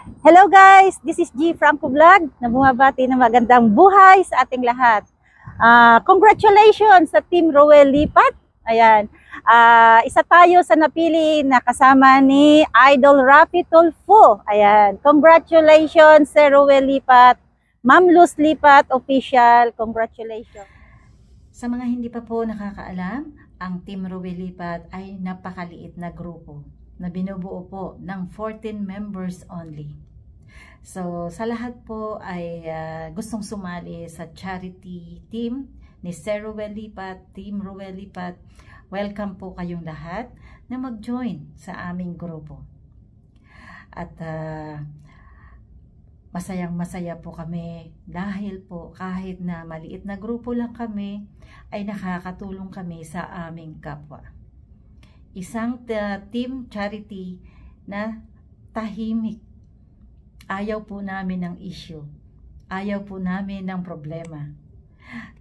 Hello guys, this is G Franco Vlog na bumabati ng magandang buhay sa ating lahat. Congratulations sa Team Roel Lipat. Ayan, isa tayo sa napili na kasama ni Idol Rafi Tulfo. Ayan, congratulations Sir Roel Lipat, Ma'am Luz Lipat Official, congratulations. Sa mga hindi pa po nakakaalam, ang Team Roel Lipat ay napakaliit na grupo na binubuo po ng 14 members only. So, sa lahat po ay gustong sumali sa charity team ni Sir Roel Lipat, Team Roel Lipat. Welcome po kayong lahat na mag-join sa aming grupo. At masayang-masaya po kami dahil po kahit na maliit na grupo lang kami, ay nakakatulong kami sa aming kapwa. Isang team charity na tahimik. Ayaw po namin ng issue. Ayaw po namin ng problema.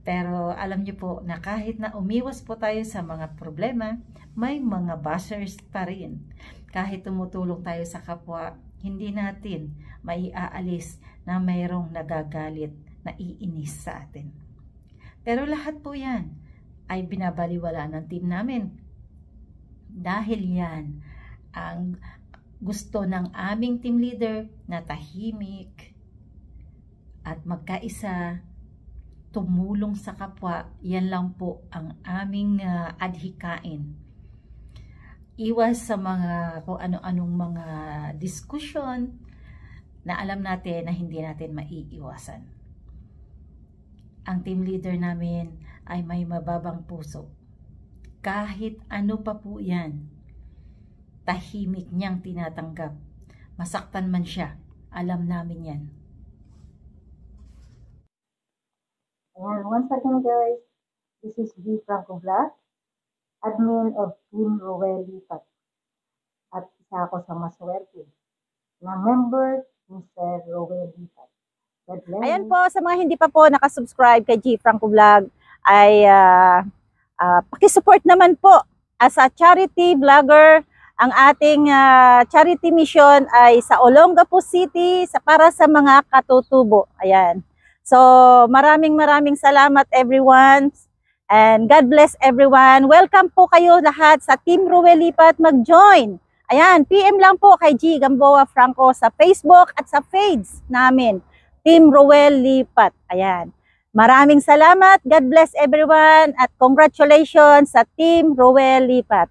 Pero alam niyo po na kahit na umiwas po tayo sa mga problema, may mga bashers pa rin. Kahit tumutulong tayo sa kapwa, hindi natin maiaalis na mayroong nagagalit, na iinis sa atin. Pero lahat po yan ay binabaliwala ng team namin. Dahil yan ang gusto ng aming team leader na tahimik at magkaisa, tumulong sa kapwa. Yan lang po ang aming adhikain. Iwas sa mga kung ano-anong mga diskusyon na alam natin na hindi natin maiiwasan. Ang team leader namin ay may mababang puso. Kahit ano pa po yan, tahimik niyang tinatanggap. Masaktan man siya, alam namin yan. Ayan, once again guys, this is G Franco Vlog, admin of Team Roel Lipat. At isa ako sa maswerte na member ni Sir Roel Lipat. Ayan po, sa mga hindi pa po nakasubscribe kay G Franco Vlog, ay pakisupport naman po as a charity vlogger. Ang ating charity mission ay sa Olongapo City para sa mga katutubo. Ayan. So, maraming salamat everyone. And God bless everyone. Welcome po kayo lahat sa Team Roel Lipat mag-join. Ayan, PM lang po kay G Gamboa Franco sa Facebook at sa page namin. Team Roel Lipat. Ayan. Maraming salamat. God bless everyone at congratulations sa Team Roel Lipat.